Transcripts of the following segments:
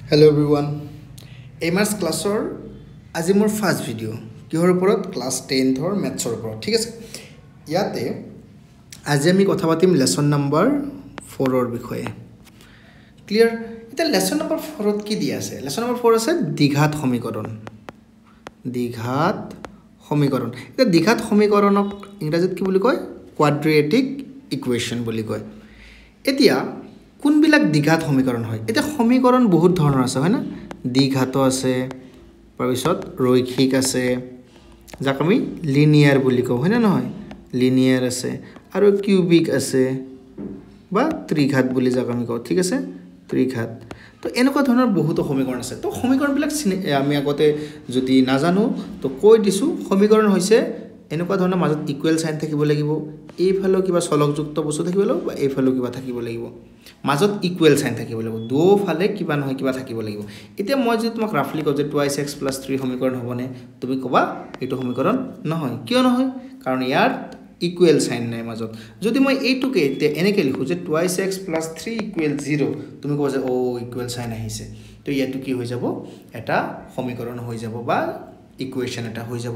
Hello everyone. Aimers classor আজি মোৰ first video কিহৰ ওপৰত ক্লাস 10 থৰ ম্যাথছৰ ওপৰত ঠিক আছে ইয়াতে আজি আমি কথা পাতিম লেসন নাম্বাৰ 4 ৰ বিষয়ে ক্লিয়াৰ এটা লেসন নাম্বাৰ 4 ত কি দিয়া আছে লেসন নাম্বাৰ 4 আছে দ্বিঘাত সমীকৰণ এটা দ্বিঘাত সমীকৰণক ইংৰাজীত কি বুলি কয় কোৱাড্ৰেটিক ইকুৱেশ্যন বুলি কয় এতিয়া কোনবিলাক দ্বিঘাত সমীকৰণ হয় এটা সমীকৰণ বহুত ধৰণৰ আছে হয় না দ্বিঘাত আছে তাৰপিছত ৰৈখিক আছে যাক আমি লিনিয়াৰ বুলি কওঁ হয় না নহয় লিনিয়াৰ আছে আৰু কিউবিক আছে বা ত্ৰিঘাত বুলি যাক আমি কওঁ ঠিক আছে ত্ৰিঘাত তো এনেকুৱা ধৰণৰ বহুত সমীকৰণ আছে তো সমীকৰণবিলাক আমি আগতে যদি নাজানো তো কৈ দিছো সমীকৰণ হৈছে এনেকুৱা ধৰণৰ মাজত ইকুৱেল সাইন থাকিব লাগিব এইফালে কিবা চলকযুক্ত বস্তু থাকিব লাগিব বা এইফালে কিবা থাকিব লাগিব মাজত ইকুৱেল সাইন থাকিব লাগিব দুফালে কিবা নহয় কিবা থাকিব লাগিব এতিয়া মই যদি তোমাক ৰাফলি কওঁ যে 2x + 3 সমীকৰণ হ'বনে তুমি কবা এইটো সমীকৰণ নহয় কিয় নহয় কাৰণ ইয়াৰ ইকুৱেল সাইন নাই মাজত যদি মই এইটোকে এনেকৈ লিখো যে 2x + 3 = 0 তুমি কবা যে ও ইকুৱেল সাইন আহিছে তো ইয়াটো কি হৈ যাব এটা সমীকৰণ হৈ যাব বা ইকুৱেশ্যন এটা হৈ যাব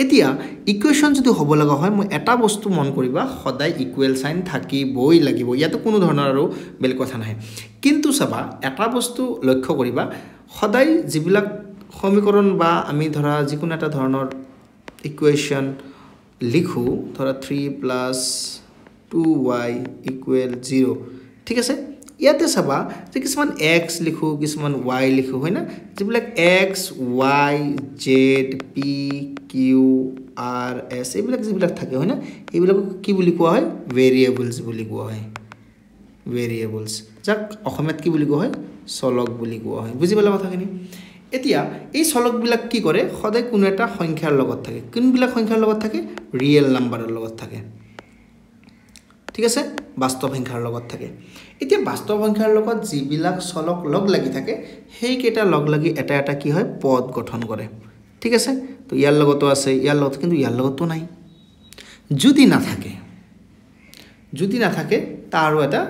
এতিয়া ইকুৱেশ্যন যদি হ'ব লগা হয় মই এটা বস্তু মন কৰিবা সদায় ইকুৱেল সাইন থাকিবই লাগিব ইয়াতো কোনো ধৰণৰ আৰু বেলেগ কথা নাই কিন্তু চাবা এটা বস্তু লক্ষ্য কৰিবা সদায় যিবিলাক সমীকৰণ বা আমি ধৰা যিকোনো এটা ধৰণৰ ইকুৱেশ্যন লিখো ধৰা 3 + 2y = 0 ঠিক আছে ইয়াতে চাবা যে কিছুমান x লিখো কিছুমান y লিখো হয় না যিবিলাক x y z p q r s এইবিলাক যিবিলাক থাকে হয় না এইবিলাক কি বুলি কোৱা হয় ভেৰিয়েবলছ বুলি কোৱা হয় ভেৰিয়েবলছ যাক অসমীয়াত কি বুলি কোৱা হয় চলক বুলি কোৱা হয় বুজি পালা কথাখিনি এতিয়া এই চলকবিলাক কি কৰে সদায় কোনো এটা সংখ্যাৰ লগত থাকে কোনবিলাক সংখ্যাৰ লগত থাকে ৰিয়েল নাম্বাৰৰ লগত থাকে ঠিক আছে বাস্তৱ সংখ্যাৰ লগত থাকে এতিয়া বাস্তৱ সংখ্যাৰ লগত যিবিলাক চলক লগ লাগি থাকে সেই কেইটা লগ লাগি এটা এটা কি হয় পদ গঠন কৰে ঠিক আছে তো ইয়াৰ লগতো আছে ইয়াৰ লগত কিন্তু ইয়াৰ লগতো নাই যদি নাথাকে তাৰো এটা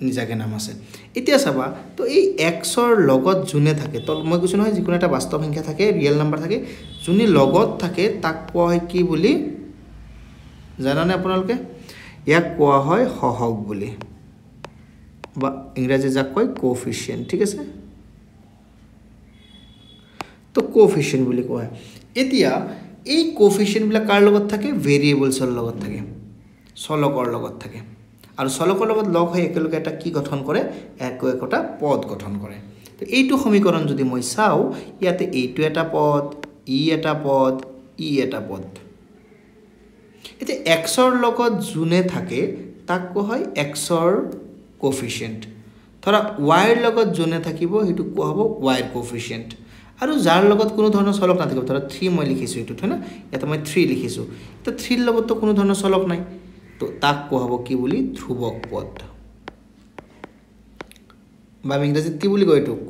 নিজাকে নাম আছে এতিয়া চাবা তো এই x ৰ লগত যোনে থাকে তো মই কৈছো নহয় যিকোনো এটা বাস্তৱ সংখ্যা থাকে ৰিয়েল নাম্বাৰ থাকে যোনে লগত থাকে তাক কোৱা হয় কি বুলি জানানে আপোনালোকে ইয়াক কোৱা হয় সহগ বুলি বা ইংৰাজী যাক কয় কোএফিচিয়েন্ট ঠিক আছে তো কোএফিচিয়েন্ট বুলি কোৱা হয় এতিয়া এই কোএফিচিয়েন্ট বিলাক কাৰ লগত থাকে ভেৰিয়েবলছৰ লগত থাকে চলকৰ লগত থাকে আৰু চলকৰ লগত লগ হৈ একেলগে এটা কি গঠন কৰে একটা পদ গঠন কৰে তো এইটো সমীকৰণ যদি মই চাও ইয়াতে এইটো এটা পদ ই এটা পদ ই এটা পদ এতে x ৰ লগত যোনে থাকে তাক কোৱা হয় x ৰ কোএফিচিয়েন্ট ধৰা y ৰ লগত যোনে থাকিব হেতু কোৱা হ'ব y ৰ কোএফিচিয়েন্ট আৰু যাৰ লগত কোনো ধৰণৰ চলক নাথাকিব ধৰা 3 মই লিখিছো এটো হয় না এটা মই 3 লিখিছো তো 3 ৰ লগত তো কোনো ধৰণৰ চলক নাই তো তাক কোৱা হ'ব কি বুলি ধ্ৰুৱক পদ বা ইংৰাজীত কি বুলি কয় এটোক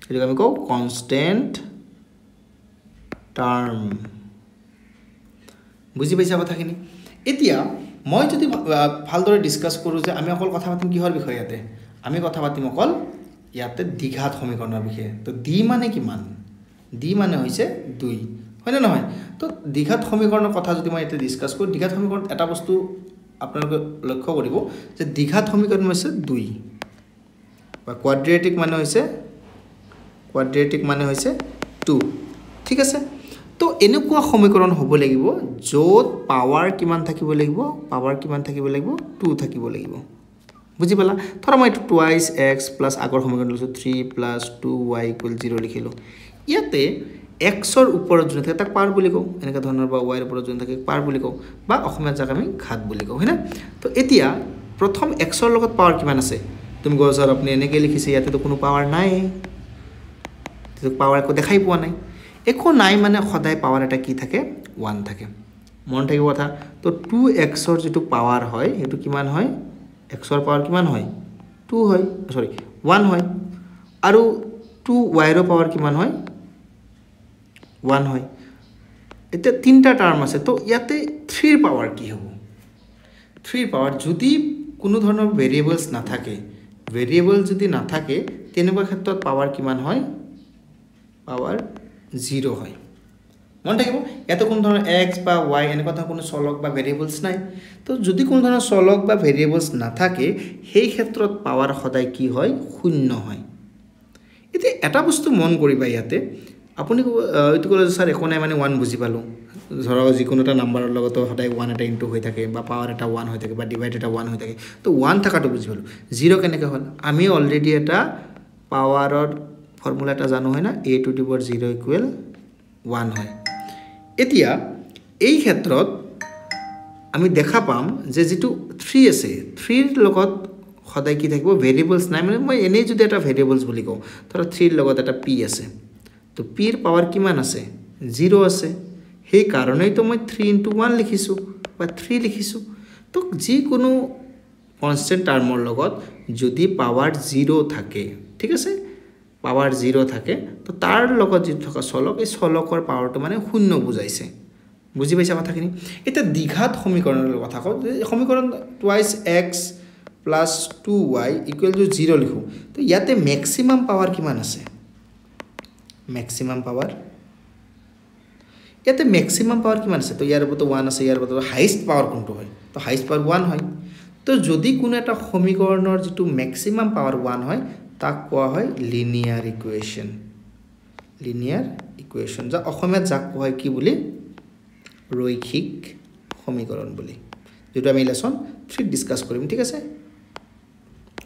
এটো আমি কওঁ কনস্ট্যান্ট টাৰ্ম বুজি পাইছা কথাখিনি এতিয়া মই যদি ভালদৰে ডিসকাস কৰো যে আমি অকল কথা পাতিম কিহৰ বিষয়ে ইয়াতে আমি কথা পাতিম অকল ইয়াতে দ্বিঘাত সমীকৰণৰ বিষয়ে তো ডি মানে কিমান ডি মানে হৈছে 2 হয় না নহয় তো দ্বিঘাত সমীকৰণৰ কথা যদি মই ইয়াতে ডিসকাস কৰো দ্বিঘাত সমীকৰণ এটা বস্তু আপোনালোকে লক্ষ্য কৰিব যে দ্বিঘাত সমীকৰণ হৈছে 2 বা কোৱাড্ৰেটিক মানে হৈছে 2 ঠিক আছে তো এনেকুৱা সমীকৰণ হ'ব লাগিব য'ত পাৱাৰ কিমান থাকিব লাগিব 2 থাকিব লাগিব বুজি পালা ধৰা মই 2x + আগৰ সমীকৰণ লৈছো 3 + 2y = 0 লিখিলো ইয়াতে x ৰ ওপৰত যোনে থাকে তাক পাৱাৰ বুলি কওঁ এনেকা ধৰণৰ বা y ৰ ওপৰত যোনে থাকে পাৱাৰ বুলি কওঁ বা অসমীয়াত যাক আমি ঘাত বুলি কওঁ হয়না তো এতিয়া প্ৰথম x ৰ লগত পাৱাৰ কিমান আছে তুমি গৈ স্যাৰ আপুনি এনেকৈ লিখিছে ইয়াতে তো কোনো পাৱাৰ নাই তো পাৱাৰ একো দেখাই পোৱা নাই একো নাই মানে সদায় পাৱাৰ এটা কি থাকে 1 থাকে মন থাকিব কথা তো 2x ৰ যেটো পাৱাৰ হয় হেতু কিমান হয় x ৰ পাৱাৰ কিমান হয় 2 হয় সৰি 1 হয় আৰু 2y ৰ পাৱাৰ কিমান হয় 1 হয় এটা তিনটা টাৰ্ম আছে তো ইয়াতে 3 ৰ পাৱাৰ কি হ'ব 3 ৰ পাৱাৰ যদি কোনো ধৰণৰ ভেৰিয়েবলছ না থাকে ভেৰিয়েবল যদি নাথাকে তেনেকুৱা ক্ষেত্ৰত পাৱাৰ কিমান হয় পাৱাৰ 0 হয় মন থাকিব ইয়াতে কোনো ধৰণৰ x বা y এনেকুৱা ধৰণৰ কোনো চলক বা ভেৰিয়েবলছ নাই তো যদি কোনো ধৰণৰ চলক বা ভেৰিয়েবলছ নাথাকে সেই ক্ষেত্ৰত পাৱাৰ সদায় কি হয় শূন্য হয় এতিয়া এটা বস্তু মন কৰিবা ইয়াতে আপুনি এইটো ক'লে স্যাৰ একো নাই মানে 1 বুজি পালো ধৰক যিকোনো এটা নাম্বাৰৰ লগত সদায় 1 এটা ইনটু হৈ থাকে বা পাৱাৰ এটা 1 হৈ থাকে বা ডিভাইড এটা 1 হৈ থাকে তো 1 থাকাটো বুজি পালো 0 কেনেকৈ হ'ল আমি অলৰেডি এটা পাৱাৰৰ ফৰ্মুলা এটা জানো হয় না a to the power 0 equal 1 হয় এতিয়া এই ক্ষেত্ৰত আমি দেখা পাম যে যেটো 3 আছে 3 ৰ লগত সদায় কি থাকিব ভেৰিয়েবলছ নাই মানে মই এনেই যদি এটা ভেৰিয়েবলছ বুলি কওঁ ধৰা 3 ৰ লগত এটা p আছে তো p ৰ পাৱাৰ কিমান আছে 0 আছে সেই কাৰণেই তো মই 3 into 1 লিখিছো বা 3 লিখিছো তো যি কোনো কনস্ট্যান্ট টাৰ্মৰ লগত যদি পাৱাৰ 0 থাকে ঠিক আছে পাৱাৰ 0 থাকে তো তাৰ লগত যি থকা চলক এই চলকৰ পাৱাৰটো মানে শূন্য বুজাইছে বুজি পাইছা কথাখিনি এটা দ্বিঘাত সমীকৰণৰ কথা কও সমীকৰণ twice x plus 2y equal to 0 লিখো তো ইয়াতে ম্যাক্সিমাম পাৱাৰ কিমান আছে ম্যাক্সিমাম পাৱাৰ ইয়াতে ম্যাক্সিমাম পাৱাৰ কিমান আছে তো ইয়াৰ ওপৰতো 1 আছে ইয়াৰ ওপৰতো হাইয়েস্ট পাৱাৰ কোনটো হয় তো হাইয়েস্ট পাৱাৰ 1 হয় তো যদি কোনো এটা সমীকৰণৰ যেটো ম্যাক্সিমাম পাৱাৰ 1 হয় তাক কোৱা হয় লিনিয়াৰ ইকুৱেশ্যন যা অসমীয়াত যাক কোৱা হয় কি বুলি ৰৈখিক সমীকৰণ বুলি যেটো আমি লেসন 3 ডিসকাস কৰিম ঠিক আছে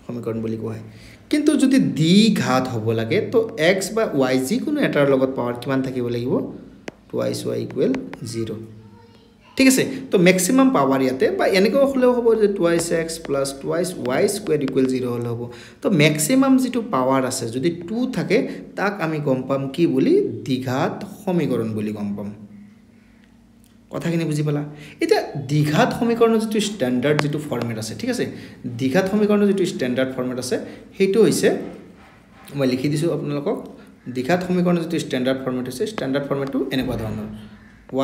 সমীকৰণ বুলি কোৱা হয় কিন্তু যদি দ্বিঘাত হ'ব লাগে তো x বা y যি কোনো এটাৰ লগত পাৱাৰ কিমান থাকিব লাগিব twice y equal 0 ঠিক আছে তো ম্যাক্সিমাম পাৱাৰ ইয়াতে বা এনেকৈ হলেও হ'ব যে twice x plus twice y square equal 0 হলে হ'ব তো ম্যাক্সিমাম যেটো পাৱাৰ আছে যদি 2 থাকে তাক আমি গম পাম কি বুলি দ্বিঘাত সমীকৰণ বুলি গম পাম কথাখিনি বুজি পালা এটা দ্বিঘাত সমীকৰণৰ যেটো স্ট্যান্ডাৰ্ড যেটো ফৰ্মেট আছে ঠিক আছে দ্বিঘাত সমীকৰণৰ যেটো স্ট্যান্ডাৰ্ড ফৰ্মেট আছে হেতু হৈছে মই লিখি দিছো আপোনালোকক দ্বিঘাত সমীকৰণৰ যেটো স্ট্যান্ডাৰ্ড ফৰ্মেট আছে স্ট্যান্ডাৰ্ড ফৰ্মেটটো এনেকুৱা ধৰণৰ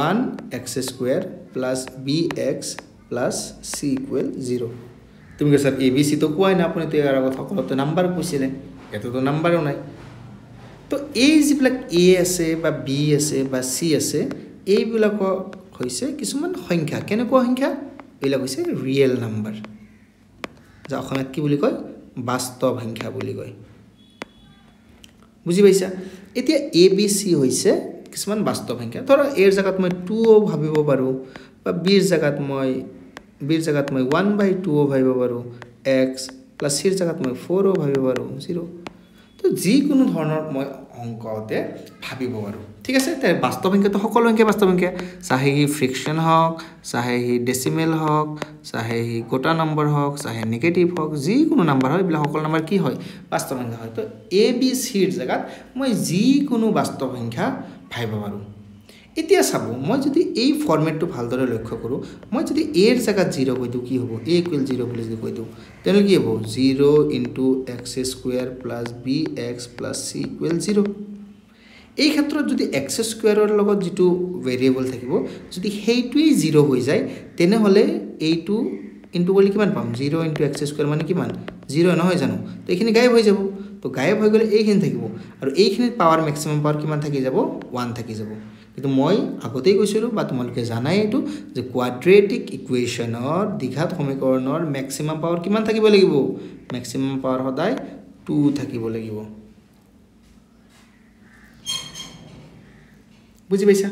1x square plus bx plus c equal 0 তুমি কে স্যার abc তো কোৱাই না আপুনি তো ইয়াৰ আগত সকলোতে নাম্বাৰ কৈছিলে এটো তো নাম্বাৰও নাই তো এই যিবিলাক a আছে বা b আছে বা c আছে এইবিলাক হৈছে কিছুমান সংখ্যা কেনেকুৱা সংখ্যা এইলা হৈছে ৰিয়েল নাম্বাৰ যা অসমীয়াত কি বুলি কয় বাস্তৱ সংখ্যা বুলি কয় বুজি পাইছা এতিয়া a b c হৈছে কিছুমান বাস্তৱ সংখ্যা ধৰা এৰ জাগাত মই 2 ও ভাবিব পাৰো বা b ৰ জাগাত মই 1/2 ও ভাবিব পাৰো x প্লাস c ৰ জাগাত মই 4 ও ভাবিব পাৰো 0 তো যি কোনো ধৰণৰ মই অংকতে ভাবিব পাৰো ঠিক আছে তাই বাস্তৱ সংখ্যা তো সকলো সংখ্যা বাস্তৱ সংখ্যা চাহে হি ফ্ৰিকশন হওক চাহে হি ডেসিমেল হওক চাহে হি গোটা নম্বৰ হওক চাহে নেগেটিভ হওক যি কোনো নম্বৰ হয় বিলা সকলো নম্বৰ কি হয় বাস্তৱ সংখ্যা হয় তো a b c ৰ জাগাত মই যি কোনো বাস্তৱ সংখ্যা ভাবিব পাৰো এতিয়া চাবো মই যদি এই ফৰমেটটো ভালদৰে লক্ষ্য কৰো মই যদি a ৰ জাগাত 0 কৈ দিও কি হ'ব a = 0 বুলি যদি কৈ দিও তেনে কি হ'ব 0 * x square + bx + c = 0 এই ক্ষেত্ৰত যদি x স্কয়াৰৰ লগত যেটো ভেৰিয়েবল থাকিব যদি হেইটোই 0 হৈ যায় তেনে হলে এইটো ইনটু বুলি কিমান পাম 0 * x স্কয়াৰ মানে কিমান 0 নহয় জানো তো এইখিনি গায়ব হৈ যাব তো গায়ব হৈ গলে এইখিনি থাকিব আৰু এইখিনিত পাৱাৰ ম্যাক্সিমাম পাৱাৰ কিমান থাকি যাব 1 থাকি যাব কিন্তু মই আগতেই কৈছিলো বা তোমালোকে জানাই এটো যে কোৱাড্ৰেটিক ইকুৱেশ্যনৰ দ্বিঘাত সমীকৰণৰ ম্যাক্সিমাম পাৱাৰ কিমান থাকিব লাগিব ম্যাক্সিমাম পাৱাৰ সদায় 2 থাকিব লাগিব বুজি পাইছা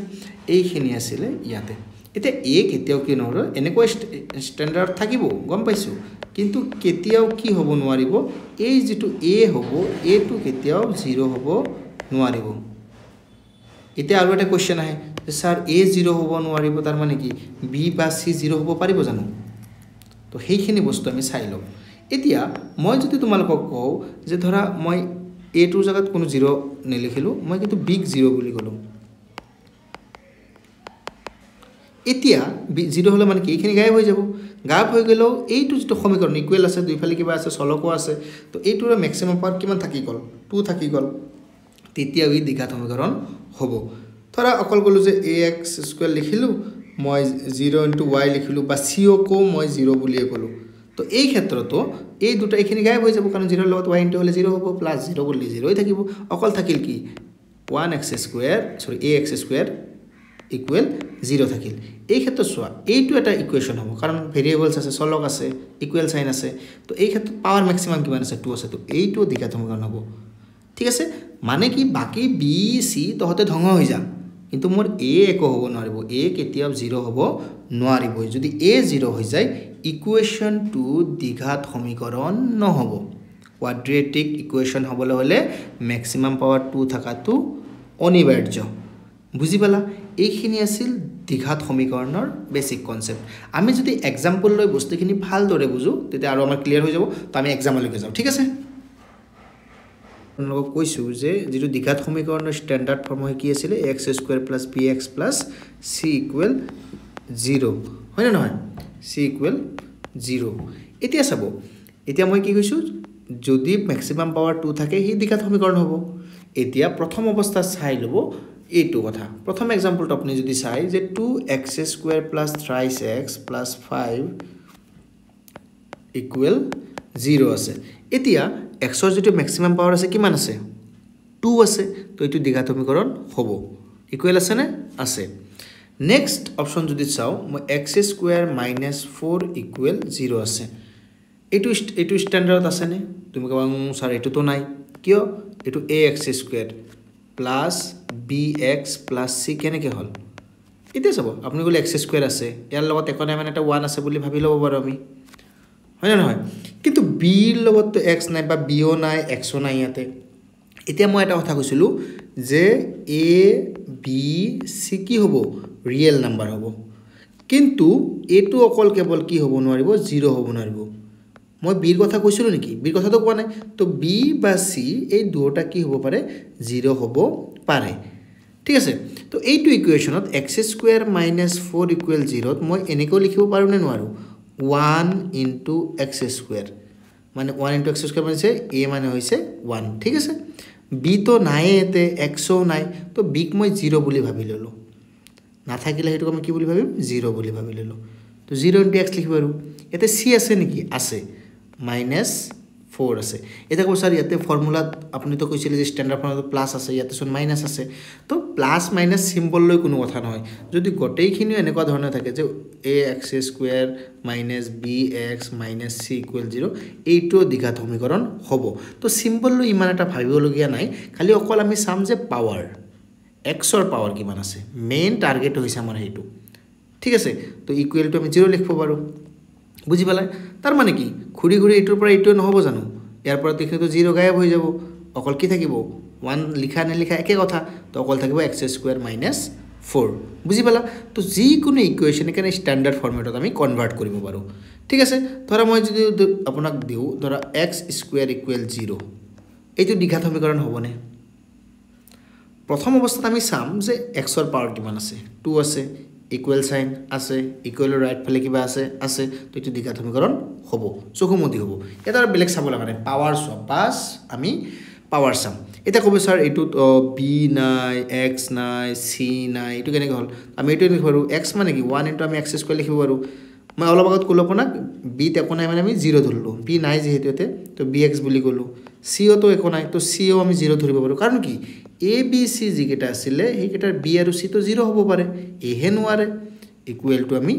এইখিনি আছিল ইয়াতে এতিয়া a কেতিয়াও কি নহৰ এনেকৈ ষ্টেণ্ডাৰ্ড থাকিব গম পাইছো কিন্তু কেতিয়াও কি হ'ব নোৱাৰিব এই যেটো a হ'ব a টো কেতিয়াও 0 হ'ব নোৱাৰিব এতিয়া আৰু এটা কোৱেশ্চন আহে যে স্যাৰ a 0 হ'ব নোৱাৰিব তাৰ মানে কি b বা c 0 হ'ব পাৰিব জানো তো সেইখিনি বস্তু আমি চাই লম এতিয়া মই যদি তোমালোকক কও যে ধৰা মই a টোৰ জাগাত কোনো 0 নেলিখিলো মই কিন্তু b 0 বুলি কলো এতিয়া 0 হলে মানে কি এইখিনি গায়ব হৈ যাব গায়ব হৈ গেল এইটো যেটো সমীকৰণ ইকুৱেল আছে দুইফালে কিবা আছে চলকো আছে তো এইটোৰ ম্যাক্সিমাম পাৱাৰ কিমান থাকি গল 2 থাকি গল তেতিয়া এই দ্বিঘাত সমীকৰণ হ'ব ধৰা অকল গলো যে ax² লিখিলো মই 0 * y লিখিলো বা c কো মই 0 বুলিয়ে কলো তো তো এই ক্ষেত্ৰতো এই দুটা এইখিনি গায়ব হৈ যাব কাৰণ 0 ৰ লগত y ইনটু হলে 0 হ'ব প্লাস 0 কৰিলে 0 হৈ থাকিব অকল থাকিল কি 1x স্কয়াৰ সৰি ax স্কয়াৰ ইকুয়াল 0 থাকিল এই ক্ষেত্ৰত সোৱা এইটো এটা ইকুৱেচন হ'ব কাৰণ ভেৰিয়েবলছ আছে চলক আছে ইকুয়াল সাইন আছে তো এই ক্ষেত্ৰত পাৱাৰ ম্যাক্সিমাম কিমান আছে 2 আছে তো এইটো দ্বিঘাত সমীকৰণ হ'ব ঠিক আছে মানে কি বাকি b c তহতে ধ্বংস হৈ যা কিন্তু মোৰ a একো হ'ব নোৱাৰিব a কেতিয়াও 0 হ'ব নোৱাৰিব যদি a 0 হৈ যায় ইকুৱেচন টু দ্বিঘাত সমীকৰণ নহব কোৱাড্ৰেটিক ইকুৱেচন হ'বলৈ হলে ম্যাক্সিমাম পাৱাৰ 2 থাকাটো অনিবাৰ্য বুজি পালা এইখিনি আছিল দ্বিঘাত সমীকৰণৰ বেসিক কনসেপ্ট আমি যদি এক্সাম্পল লৈ বস্তুখিনি ভাল দৰে বুজো তেতিয়া আৰু আমাৰ ক্লিয়াৰ হৈ যাব তো আমি এক্সাম্পললৈকে যাও ঠিক আছে আপোনালোকক কৈছো যে যেটো দ্বিঘাত সমীকৰণৰ স্ট্যান্ডাৰ্ড ফৰ্ম হয় কি আছিল x² + bx + c = 0 হয় না নহয় c = 0 এতিয়া চাব এতিয়া মই কি কৈছো যদি ম্যাক্সিমাম পাৱাৰ 2 থাকে হি দ্বিঘাত সমীকৰণ হ'ব এতিয়া প্ৰথম অৱস্থা চাই লব এইটো কথা প্ৰথম এক্সাম্পলটো আপুনি যদি চাই যে 2x² + thrice x + 5 = 0 আছে এতিয়া x ৰ যেটো ম্যাক্সিমাম পাৱাৰ আছে কিমান আছে 2 আছে তো এটো দ্বিঘাত সমীকৰণ হ'ব ইকুৱেল আছে নে আছে নেক্সট অপচন যদি চাও মই x² - 4 = 0 আছে এটো স্ট্যান্ডাৰ্ডত আছে নে তুমি কবা স্যাৰ এটো তো নাই কিয় এটো ax² plus bx plus c কেনেকে হল এতিয়া চাব আপুনি গলে x² আছে ইয়াৰ লগত একো নাই মানে এটা 1 আছে বুলি ভাবি লব পাৰো আমি হয় না নহয় কিন্তু b ৰ লগত তো x নাই বা b ও নাই x ও নাই ইয়াতে এতিয়া মই এটা কথা কৈছিলো যে a b c কি হ'ব ৰিয়েল নাম্বাৰ হ'ব কিন্তু এটো অকল কেৱল কি হ'ব নোৱাৰিব 0 হ'ব নোৱাৰিব মই b ৰ কথা কৈছিলো নেকি b ৰ কথাটো কোৱা নাই তো b বা c এই দুটা কি হ'ব পাৰে 0 হ'ব পাৰে ঠিক আছে তো এইটো ইকুৱেচনত x² - 4 = 0 মই এনেকৈ লিখিব পাৰো নে নোৱাৰো 1 * x² মানে 1 * x² মানে a মানে হৈছে 1 ঠিক আছে b তো নাই এতে x ও নাই তো b ক মই 0 বুলি ভাবি ললো না থাকিলে হেতু আমি কি বুলি ভাবিম 0 বুলি ভাবি ললো তো 0 * x লিখিব পাৰো এতে c আছে নেকি আছে -4 আছে এটা কো স্যার ইয়াতে ফর্মুলা আপনি তো কইছিলে যে স্ট্যান্ডার্ড ফর্মুলা প্লাস আছে ইয়াতে শুন মাইনাস আছে তো প্লাস মাইনাস সিম্বল লৈ কোনো কথা নহয় যদি গটেইখিনি এনেকুৱা ধৰণৰ থাকে যে ax² - bx - c = 0 এইটো দ্বিঘাত সমীকৰণ হ'ব তো সিম্বল লৈ ইমান এটা ভাবিবলগীয়া নাই খালি অকল আমি চাম যে পাৱাৰ x ৰ পাৱাৰ কিমান আছে মেইন টাৰ্গেট হৈছে আমাৰ এইটো ঠিক আছে তো ইকুৱেল টু আমি 0 লিখব পাৰো বুজি পালা তাৰ মানে কি ঘুৰি ঘুৰি এইটোৰ পৰা এইটো নহব জানো ইয়াৰ পৰা দেখি তো 0 গায়ব হৈ যাব অকল কি থাকিব 1 লিখা নে লিখা একে কথা তো অকল থাকিব x² - 4 বুজি পালা তো যি কোনো ইকুৱেচন এখানে স্ট্যান্ডাৰ্ড ফৰ্মেটত আমি কনভাৰ্ট কৰিব পাৰো ঠিক আছে ধৰা মই যদি আপোনাক দিও ধৰা x² = 0 এইটো দ্বিঘাত সমীকৰণ হ'বনে প্ৰথম অৱস্থাত আমি চাম যে x ৰ পাৱাৰ কিমান আছে 2 আছে ইকুৱেল সাইন আছে ইকুৱেলৰ ৰাইট ফালে কিবা আছে তো এটো দ্বিঘাত সমীকৰণ হ'ব চকুমতি হ'ব এটা বেলেগ চাব লাগা নাই পাৱাৰ সব বাস আমি পাৱাৰ সাম এটা কব স্যার এটো b নাই x নাই c নাই এটো কেনেকৈ হল আমি এটো লিখিব পাৰো x মানে কি 1 * আমি x² লিখিব পাৰো মই অলপ আগত কলো আপোনাক b তে একো নাই মানে আমি 0 ধৰলো b নাই যেহেতুতে তো bx বুলি কলো c ও তো একো নাই তো c ও আমি 0 ধৰিব পাৰো কাৰণ কি a b c যিকেটা আছিলে হেকেটাৰ b আৰু c তো 0 হ'ব পাৰে এহে নোৱাৰে ইকুৱেল টু আমি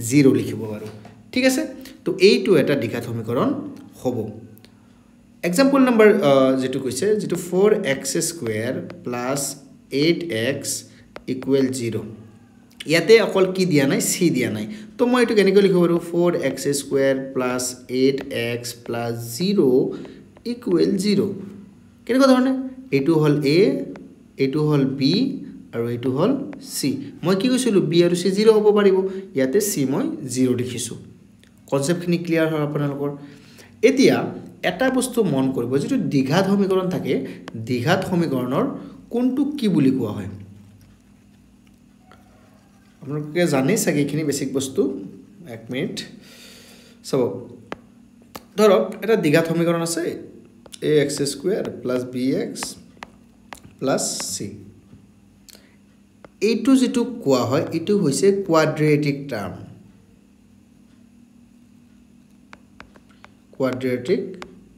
0 লিখিব পাৰো ঠিক আছে তো এইটো এটা দ্বিঘাত সমীকৰণ হ'ব এক্সাম্পল নাম্বাৰ যেটো কৈছে যেটো 4x² + 8x = 0 ইয়াতে অকল কি দিয়া নাই c দিয়া নাই তো মই এটো কেনেকৈ লিখিব পাৰো 4x² + 8x + 0 = 0 কেনেকৈ ধৰণে এটো হল a এটো হল b আৰু এটো হল c মই কি কৈছিলো b আৰু c 0 হ'ব পাৰিব ইয়াতে c মই 0 লিখিছো কনসেপ্ট খিনি ক্লিয়াৰ হ'ল আপোনালোকৰ এতিয়া এটা বস্তু মন কৰিব যেটো দ্বিঘাত সমীকৰণ থাকে দ্বিঘাত সমীকৰণৰ কোনটো কি বুলি কোৱা হয় আপোনালোকে জানে সাগে খিনি বেসিক বস্তু এক মিনিট সব ধৰক এটা দ্বিঘাত সমীকৰণ আছে ax² + bx + c এইটো যেটো কোৱা হয় এটো হৈছে কোৱাড্ৰেটিক টাৰ্ম কোৱাড্ৰেটিক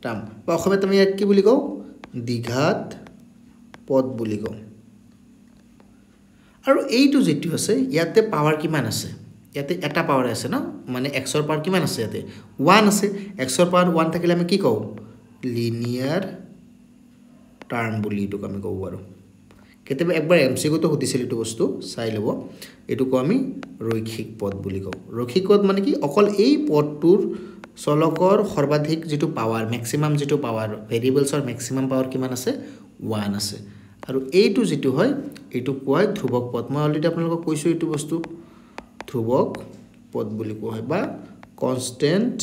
টাৰ্ম বা অসমীয়াত আমি ইয়াক কি বুলি কওঁ দ্বিঘাত পদ বুলি কওঁ আৰু এইটো যেটো আছে ইয়াতে পাৱাৰ কিমান আছে ইয়াতে এটা পাৱাৰ আছে না মানে x ৰ পাৱাৰ কিমান আছে ইয়াতে 1 আছে x ৰ পাৱাৰ 1 থাকিলে আমি কি কওঁ লিনিয়াৰ টাৰ্ম বুলি এটো আমি কওঁ আৰু কেতিয়াবা একবাৰ এমসিকিউ তো হতিছিল এটো বস্তু চাই লব এটো কো আমি ৰৈখিক পদ বুলি কওঁ ৰৈখিক পদ মানে কি অকল এই পদটোৰ চলকৰ সৰ্বাধিক যেটো পাৱাৰ ম্যাক্সিমাম যেটো পাৱাৰ ভেৰিয়েবলছৰ ম্যাক্সিমাম পাৱাৰ কিমান আছে 1 আছে আৰু এইটো যেটো হয় এইটো কোৱা ধ্ৰুবক পদ মই অলৰেডি আপোনালোকক কৈছো এইটো বস্তু ধ্ৰুবক পদ বুলি কোৱা হয় বা কনস্ট্যান্ট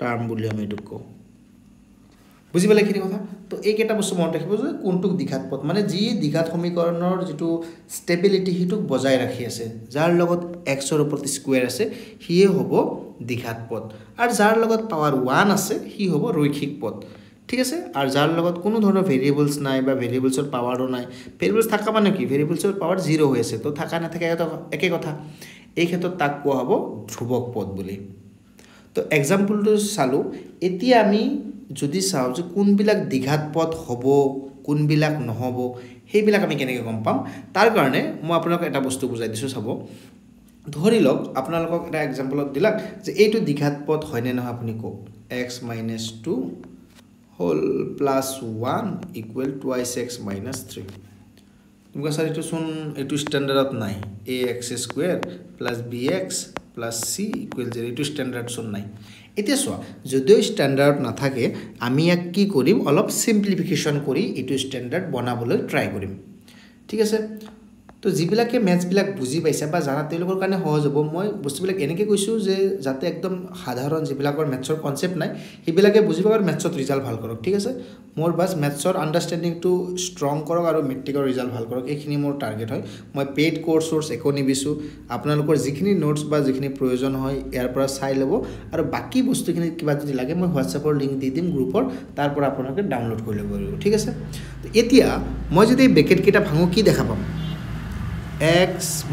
টাৰ্ম বুলি আমি এটো কওঁ বুজি পালে কি কথা তো এই কেটা বস্তু মনত ৰাখিব যে কোনটো দ্বিঘাত পদ মানে যি দ্বিঘাত সমীকৰণৰ যেটো ষ্টেবিলিটি হিটুক বজাই ৰাখি আছে যাৰ লগত x ৰ ওপৰত স্কয়াৰ আছে হিয়ে হ'ব দ্বিঘাত পদ আৰু যাৰ লগত পাৱাৰ 1 আছে হি হ'ব ৰৈখিক পদ ঠিক আছে আৰু যাৰ লগত কোনো ধৰণৰ ভেৰিয়েবলছ নাই বা ভেৰিয়েবলছৰ পাৱাৰো নাই ভেৰিয়েবলছ থাকা মানে কি ভেৰিয়েবলছৰ পাৱাৰ 0 হৈ আছে তো থাকা না থাকে একে কথা এই ক্ষেত্ৰত তাক কোৱা হ'ব ধ্ৰুবক পদ বুলি তো এক্সাম্পলটো চালো এতিয়া আমি যদি চাও যে কোনবিলাক দ্বিঘাত পদ হ'ব কোনবিলাক নহব হেইবিলাক আমি কেনেকৈ গম পাম তাৰ কাৰণে মই আপোনাক এটা বস্তু বুজাই দিছো চাব ধৰি লওক আপোনালোকক এটা এক্সাম্পলত দিলাক যে এইটো দ্বিঘাত পদ হয় নে নহয় আপুনি কওক x - 2 whole plus 1 equal twice x minus 3 তুমি স্যার এটো শুন এটো স্ট্যান্ডার্ডত নাই ax square plus bx plus c equal 0 এটো স্ট্যান্ডার্ড শুন নাই এতিয়া সোয়া যদিও স্ট্যান্ডার্ড না থাকে আমি ইয়াক কি কৰিম অলপ সিম্পলিফিকেশন কৰি এটো স্ট্যান্ডাৰ্ড বনাবলৈ ট্ৰাই কৰিম ঠিক আছে তো জিবিলাকে ম্যাথছ বিলাক বুজি পাইছা বা জানা তেলকৰ কাৰণে সহজ হ'ব মই বস্তুবিলাক এনেকৈ কৈছো যে যাতে একদম সাধাৰণ জিবিলাকৰ ম্যাথছৰ কনসেপ্ট নাই হিবিলাকে বুজি পাবৰ ম্যাথছত ৰিজাল্ট ভাল কৰক ঠিক আছে মোৰ বাস ম্যাথছৰ আন্ডাৰষ্টেণ্ডিং টু ষ্ট্ৰং কৰক আৰু মেট্ৰিকৰ ৰিজাল্ট ভাল কৰক এইখিনি মোৰ টাৰ্গেট হয় মই পেইড কোৰ্ছৰ একনি বিছো আপোনালোকৰ যিখিনি নোটছ বা যিখিনি প্ৰয়োজন হয় ইয়াৰ পৰা চাই লব আৰু বাকি বস্তুখিনি কিবা যদি লাগে মই হোৱাটছএপৰ লিংক দি দিম গ্ৰুপৰ তাৰ পৰা আপোনালোকে ডাউনলোড কৰি ল'ব পাৰিব ঠিক আছে এতিয়া মই যদি ব্ৰেকেট কেটা ভাঙো কি দেখা পাম x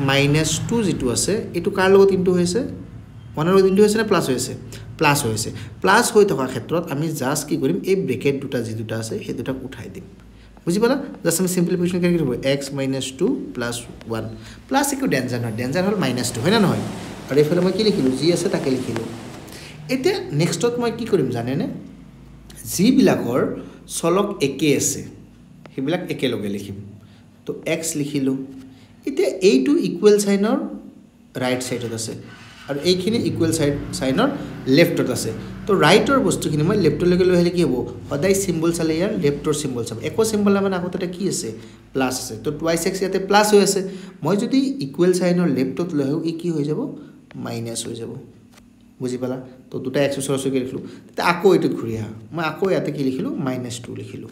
minus 2 যেটো আছে এটো কাৰ লগত ইনটু হৈছে 1 ৰ লগত ইনটু হৈছে না প্লাস হৈছে প্লাস হৈছে প্লাস হৈ থকা ক্ষেত্ৰত আমি জাস্ট কি কৰিম এই ব্ৰেকেট দুটা যি দুটা আছে হে দুটা উঠাই দিম বুজি পালা জাস্ট আমি সিম্পলিফিকেশন কৰি কৰিব x minus 2 plus 1 প্লাস একো ডেঞ্জাৰ হল -2 হয় না নহয় আৰু এফালে মই কি লিখিলো যি আছে তাকে লিখিলো এতিয়া নেক্সটত মই কি কৰিম জানে নে জি বিলাকৰ চলক একে আছে হেবিলাক একে লগে লিখিম তো x লিখিলো এতিয়া এইটো ইকুৱেল সাইনৰ ৰাইট সাইডত আছে আৰু এইখিনি ইকুৱেল সাইনৰ লেফটত আছে তো ৰাইটৰ বস্তুখিনি মই লেফটলৈকে লৈ আহিলে কি হ'ব সদায় সিম্বল চালে ইয়াৰ লেফটৰ সিম্বল চাব একো সিম্বল মানে আগতে কি আছে প্লাস আছে তো টুৱাইস x ইয়াতে প্লাস হৈ আছে মই যদি ইকুৱেল সাইনৰ লেফটত লৈ আহো ই কি হৈ যাব মাইনাস হৈ যাব বুজি পালা তো দুটা x সৰসকৈ লিখিলো তে আকৌ এটোত ঘূৰি আহা মই আকৌ ইয়াতে কি লিখিলো -2 লিখিলো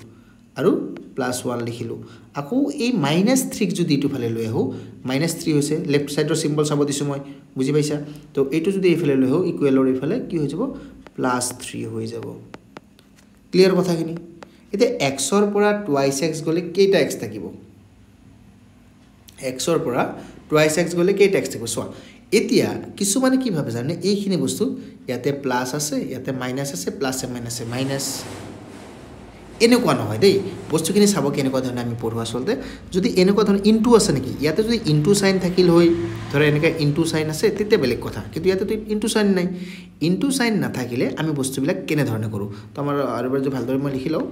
আৰু +1 লিখিলো আকৌ এই -3 যদি ইটো ফালে লৈ আহো -3 হৈছে লেফট সাইডৰ সিম্বল চাব দিছো মই বুজি পাইছা তো এইটো যদি এইফালে লৈ আহো ইকুৱেলৰ এইফালে কি হৈ যাব +3 হৈ যাব ক্লিয়াৰ কথাখিনি এতিয়া x ৰ পৰা টুৱাইস x গলে কেইটা x থাকিব x ৰ পৰা টুৱাইস x গলে কেইটা x থাকিব সোৱা এতিয়া কিছু মানে কি ভাবে জানে এইখিনি বস্তু ইয়াতে প্লাস আছে ইয়াতে মাইনাস আছে প্লাস এ মাইনাস এনেকুৱা নহয় দেই বস্তুখিনি চাব কেনেকুৱা ধৰণে আমি পঢ়ো আসলতে যদি এনেকুৱা ধৰণৰ ইনটু আছে নেকি ইয়াতে যদি ইনটু সাইন থাকিল হয় ধৰা এনেকা ইনটু সাইন আছে তেতিয়া বেলেগ কথা কিন্তু ইয়াতে তো ইনটু সাইন নাই ইনটু সাইন না থাকিলে আমি বস্তুবিলাক কেনে ধৰণে কৰো তো আমাৰ আৰবাৰ যে ভালদৰে মই লিখি লও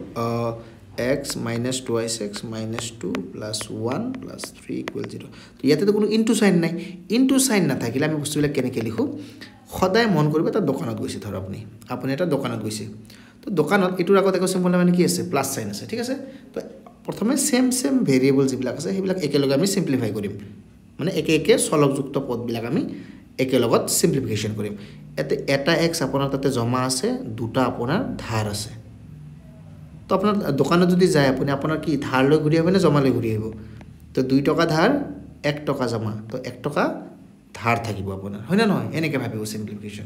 x minus 2x minus 2 plus 1 plus 3 equal 0 তো ইয়াতে তো কোনো ইনটু সাইন নাই ইনটু সাইন না থাকিলে আমি বস্তুবিলাক কেনেকৈ লিখো সদায় মন কৰিব এটা দোকানত গৈছে ধৰ আপুনি এটা দোকানত গৈছে তো দোকানত এটোৰ আগত একো সিম্বল মানে কি আছে প্লাস সাইন আছে ঠিক আছে তো প্ৰথমে সেম ভেৰিয়েবল যিবিলাক আছে হেবিলাক একেলগে আমি সিম্পলিফাই কৰিম মানে একে চলকযুক্ত পদবিলাক আমি একেলগত সিম্পলিফিকেশন কৰিম এটা x আপোনাৰ তাতে জমা আছে দুটা আপোনাৰ ধাৰ আছে তো আপোনাৰ দোকানত যদি যায় আপুনি আপোনাৰ কি ধাৰ লৈ ঘূৰি আহিব নে জমা লৈ ঘূৰি আহিব তো 2 টকা ধাৰ 1 টকা জমা তো 1 টকা ধাৰ থাকিব আপোনাৰ হয় না নহয় এনেকৈ ভাবিব সিম্পলিফিকেশন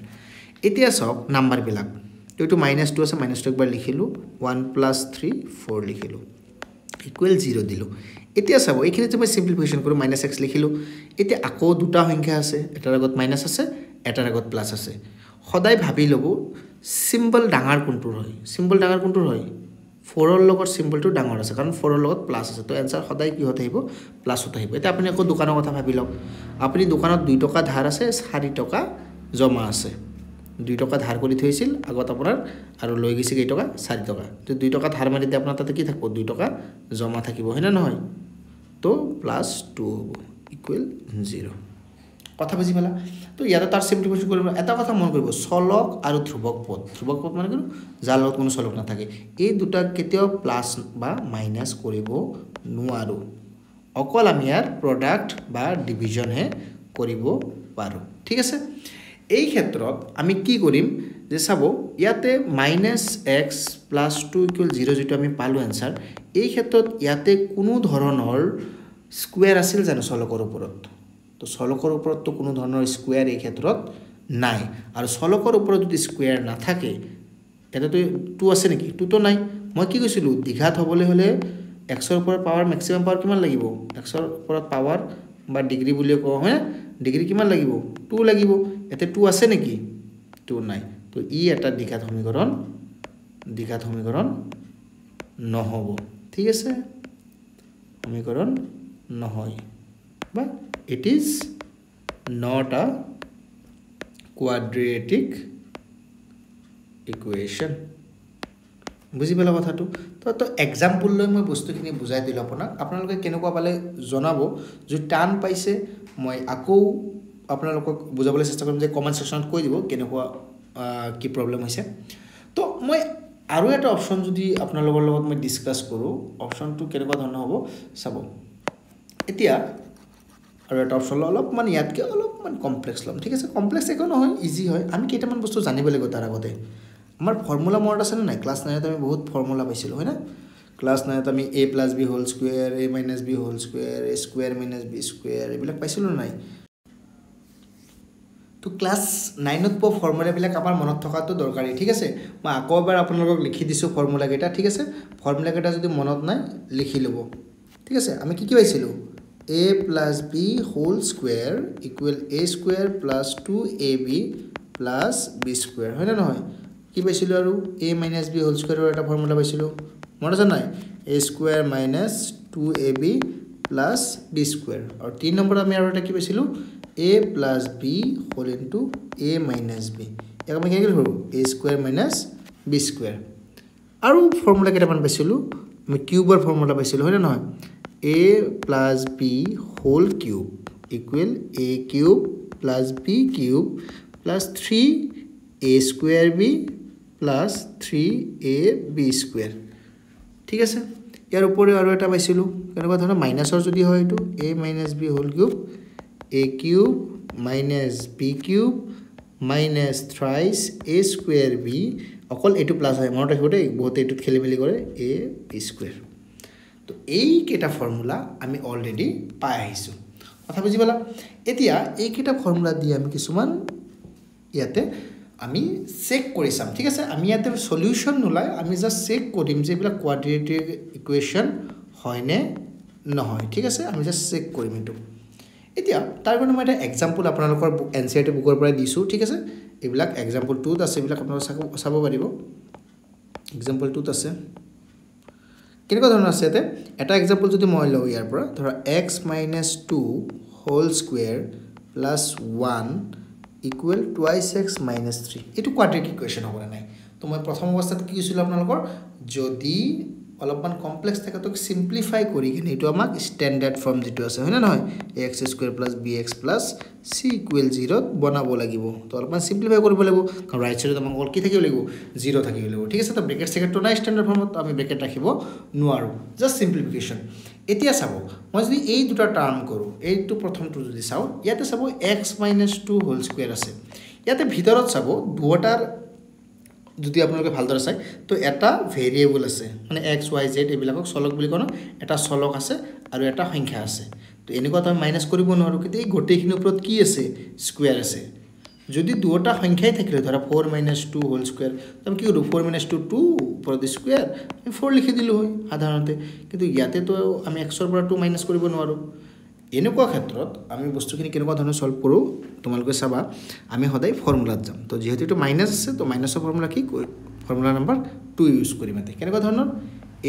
এতিয়া সব নাম্বাৰ বিলাক তো এটো -2 আছে -2 একবাৰ লিখিলো 1 + 3 4 লিখিলো ইকুৱেল 0 দিলো এতিয়া চাব এইখিনি যে মই সিম্পলিফিকেশন কৰো -x লিখিলো এতিয়া আকৌ দুটা সংখ্যা আছে এটাৰ আগত মাইনাস আছে এটাৰ আগত প্লাস আছে সদায় ভাবি লব চিম্বল ডাঙৰ কোনটোৰ হয় চিম্বল ডাঙৰ কোনটোৰ হয় 4 ৰ লগত চিম্বলটো ডাঙৰ আছে কাৰণ 4 ৰ লগত প্লাছ আছে তো এনসাৰ সদায় কি হতে আহিব প্লাছত আহিব এটা আপুনি আকৌ দোকানৰ কথা ভাবি লওক আপুনি দোকানত 2 টকা ধাৰ আছে 4 টকা জমা আছে 2 টকা ধাৰ কৰি থৈছিল আগত আপোনাৰ আৰু লৈ গৈছে কেই টকা 4 টকা তো 2 টকা ধাৰ মাৰি দি আপোনাৰ তাতে কি থাকিব 2 টকা জমা থাকিব হয় না নহয় তো +2 হ'ব ইকুৱেল 0 কথা বুজি পালা তো ইয়াতে তাৰ সিম্পলিফিকেশন কৰিব এটা কথা মন কৰিব চলক আৰু ধ্ৰুৱক পদ মানে কি যাৰ লগত কোনো চলক নাথাকে এই দুটা কেতিয়াও প্লাস বা মাইনাস কৰিব নোৱাৰো অকল আমি ইয়াৰ প্ৰডাক্ট বা ডিভিজন হে কৰিব পাৰো ঠিক আছে এই ক্ষেত্ৰত আমি কি কৰিম যে চাবো ইয়াতে -x + 2 = 0 যেটো আমি পালো आंसर এই ক্ষেত্ৰত ইয়াতে কোনো ধৰণৰ স্কয়াৰ আছিল জানো চলকৰ ওপৰত তো চলকৰ ওপৰত তো কোনো ধৰণৰ স্কয়াৰ এই ক্ষেত্ৰত নাই আৰু চলকৰ ওপৰত যদি স্কয়াৰ না থাকে এটা তো 2 আছে নেকি 2 তো নাই মই কি কৈছিলো দ্বিঘাত হ'বলৈ হলে x ৰ ওপৰত পাৱাৰ ম্যাক্সিমাম পাৱাৰ কিমান লাগিব x ৰ ওপৰত পাৱাৰ বা ডিগ্ৰী বুলি কোৱা হয় ডিগ্ৰী কিমান লাগিব 2 লাগিব এতে 2 আছে নেকি 2 নাই তো ই এটা দ্বিঘাত সমীকৰণ নহব ঠিক আছে সমীকৰণ নহয় বা it is not a quadratic equation বুজি পালা কথাটো তো এক্সাম্পল লৈ মই বস্তুখিনি বুজাই দিলো আপোনালোকে কেনেকুৱা পালে জনাব যদি টান পাইছে মই আকৌ আপোনালোকক বুজাবলৈ চেষ্টা কৰিম যে কমেন্ট সেকশনত কৈ দিব কেনেকুৱা কি প্ৰবলেম হৈছে তো মই আৰু এটা অপচন যদি আপোনালোকৰ লগত মই ডিসকাস কৰো অপচনটো কেনেকুৱা ধৰণৰ হ'ব চাব এতিয়া আৰু এটা অপচন অলপমান ইয়াতকে অলপমান কমপ্লেক্স লম ঠিক আছে কমপ্লেক্স একো নহয় ইজি হয় আমি কেইটামান বস্তু জানিব লাগিব তাৰ আগতে আমাৰ ফৰ্মুলা মনত আছে নাই ক্লাস 9 ত আমি বহুত ফৰ্মুলা পাইছিলো হয় না ক্লাস 9 ত আমি a + b whole square a - b whole square a square - b square এইবিলাক পাইছিলো নাই তো ক্লাস 9 ত প ফৰ্মুলা বিলাক আমাৰ মনত থকাটো দৰকাৰী ঠিক আছে মই আকৌ এবাৰ আপোনালোকক লিখি দিছো ফৰ্মুলা কেইটা ঠিক আছে ফৰ্মুলা কেইটা যদি মনত নাই লিখি লব ঠিক আছে আমি কি পাইছিলো a + b whole square = a square + 2ab + b square হয় না নহয় কি পাইছিলো আৰু a - b হোল স্কয়াৰৰ এটা ফৰ্মুলা পাইছিলো মনত আছে নাই a square - 2ab + b square আৰু 3 নম্বৰ আমি আৰু এটা কি পাইছিলো a + b whole into a - b ইয়াক আমি কি লিখো a স্কয়াৰ - b স্কয়াৰ আৰু ফৰ্মুলা কেইটামান পাইছিলো আমি কিউবৰ ফৰ্মুলা পাইছিলো হয় না নহয় a + b whole cube = a cube + b cube + 3a square b + 3ab square ঠিক আছে ইয়াৰ উপৰে আৰু এটা পাইছিলো কেনেকুৱা ধৰণৰ মাইনাসৰ যদি হয় এটো a - b whole cube a cube - b cube - thrice a square b অকল এটো প্লাস হয় মনত ৰাখিব দেই বহুত এটোত খেলি মেলি কৰে a b স্কয়াৰ তো এই কেটা ফৰ্মুলা আমি অলৰেডি পাই আহিছো কথা বুজি পালা এতিয়া এই কেটা ফৰ্মুলা দি আমি কিছুমান ইয়াতে আমি চেক কৰি চাম ঠিক আছে আমি ইয়াতে সলিউশন নলাই আমি জাস্ট চেক কৰিম যে বিলা কোয়াড্ৰেটিক ইকুৱেচন হয় নে নহয় ঠিক আছে আমি জাস্ট চেক কৰিম এটো এতিয়া তাৰ কাৰণে মই এটা এক্সাম্পল আপোনালোকৰ এনসিআৰটি বুকৰ পৰা দিছো ঠিক আছে এইবিলাক এক্সাম্পল 2 ত আছে এইবিলাক আপোনালোকে চাব পাৰিব এক্সাম্পল 2 ত আছে কেনেকুৱা ধৰণৰ আছে এটা এক্সাম্পল যদি মই লও ইয়াৰ পৰা ধৰা x - 2 whole square + 1 = twice x - 3 এটো কোয়াড্ৰেটিক ইকুৱেচন হ'ব নাই তো মই প্ৰথম অৱস্থাত কি কৈছিল আপোনালোকৰ যদি অলপমান কমপ্লেক্স থাকে তো সিম্পলিফাই কৰি কিনে এটো আমাক স্ট্যান্ডাৰ্ড ফৰ্ম যেটো আছে হয় না নহয় x² + bx + c = 0 বনাব লাগিব তো অলপমান সিম্পলিফাই কৰিব লাগিব কাৰণ ৰাইট সাইডত আমাক কি থাকিব লাগিব 0 থাকিব লাগিব ঠিক আছে তো ব্ৰেকেট সেকেটটো নাই স্ট্যান্ডাৰ্ড ফৰ্মত আমি ব্ৰেকেট ৰাখিব নোৱাৰো জাস্ট সিম্পলিফিকেশন এতিয়া চাব মই যদি এই দুটা টাৰ্ম কৰো এইটো প্ৰথমটো যদি চাও ইয়াতে চাব x - 2 হোল স্কয়াৰ আছে ইয়াতে ভিতৰত চাব দুটাৰ যদি আপোনালোকে ভালদৰে চাই তো এটা ভেৰিয়েবল আছে মানে x y z এইবিলাকক চলক বুলি কোন এটা চলক আছে আৰু এটা সংখ্যা আছে তো এনেকুৱা আমি মাইনাস কৰিব নোৱাৰো কিন্তু এই গোটেইখিনিৰ ওপৰত কি আছে স্কয়াৰ আছে যদি দুটা সংখ্যাই থাকিলে ধৰা 4 - 2 হোল স্কয়াৰ আমি কি কৰো 4 - 2 2 ওপৰত স্কয়াৰ আমি 4 লিখি দিলো হয় সাধাৰণতে কিন্তু ইয়াতে তো আমি x ৰ পৰা 2 মাইনাস কৰিব নোৱাৰো এনেকুৱা ক্ষেত্ৰত আমি বস্তুখিনি কেনেকুৱা ধৰণে সলভ কৰোঁ তোমালোকে চাবা আমি সদায় ফৰ্মুলাত যাম তো যেহেতু এইটো মাইনাছ আছে তো মাইনাছৰ ফৰ্মুলা কি ফৰ্মুলা নম্বৰ 2 ইউজ কৰিম ইয়াতে কেনেকুৱা ধৰণৰ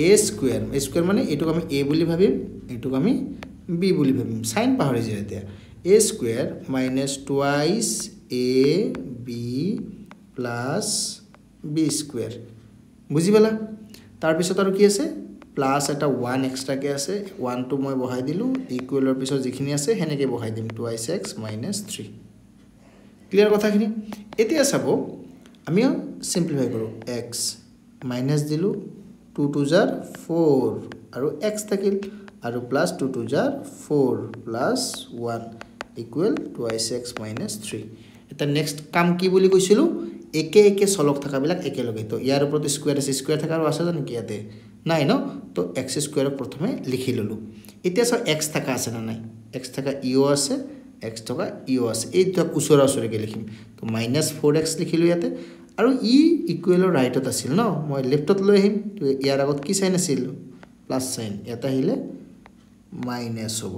a স্কোয়াৰ মানে এইটোক আমি a বুলি ভাবিম এইটোক আমি b বুলি ভাবিম সাইন পাহৰি যায় এতিয়া a square minus twice ab plus b square বুজি পালা তাৰপিছত আৰু কি আছে প্লাস এটা 1 এক্সট্ৰাকে আছে 1 টো মই বহাই দিলো ইকুৱেলৰ পিছত যিখিনি আছে হেনেকে বহাই দিম 2x - 3 ক্লিয়াৰ কথাখিনি এতিয়া চাব আমি সিম্পলিফাই কৰো x মাইনাস দিলো 2 2 জাৰ 4 আৰু x থাকিল আৰু প্লাস 2 2 জাৰ 4 প্লাস 1 ইকুৱেল 2x - 3 এটা নেক্সট কাম কি বুলি কৈছিলো একে সলক থাকা বিলাক একে লগে তো ইয়াৰ ওপৰত স্কয়াৰ আছে স্কয়াৰ থাকা আৰু আছে জানো কি ইয়াতে নাই ন তো x স্কয়াৰ প্ৰথমে লিখি ললো এতিয়া সব x থাকা আছে না নাই x থাকা ইও আছে x থাকা ইও আছে এই দুটা উছৰা উছৰিকে লিখিম তো -4x লিখিলো ইয়াতে আৰু ই ইকুৱেলৰ ৰাইটত আছিল ন মই লেফটত লৈ আহিম তো ইয়াৰ আগত কি সাইন আছিল প্লাস সাইন এটা হিলে মাইনাস হ'ব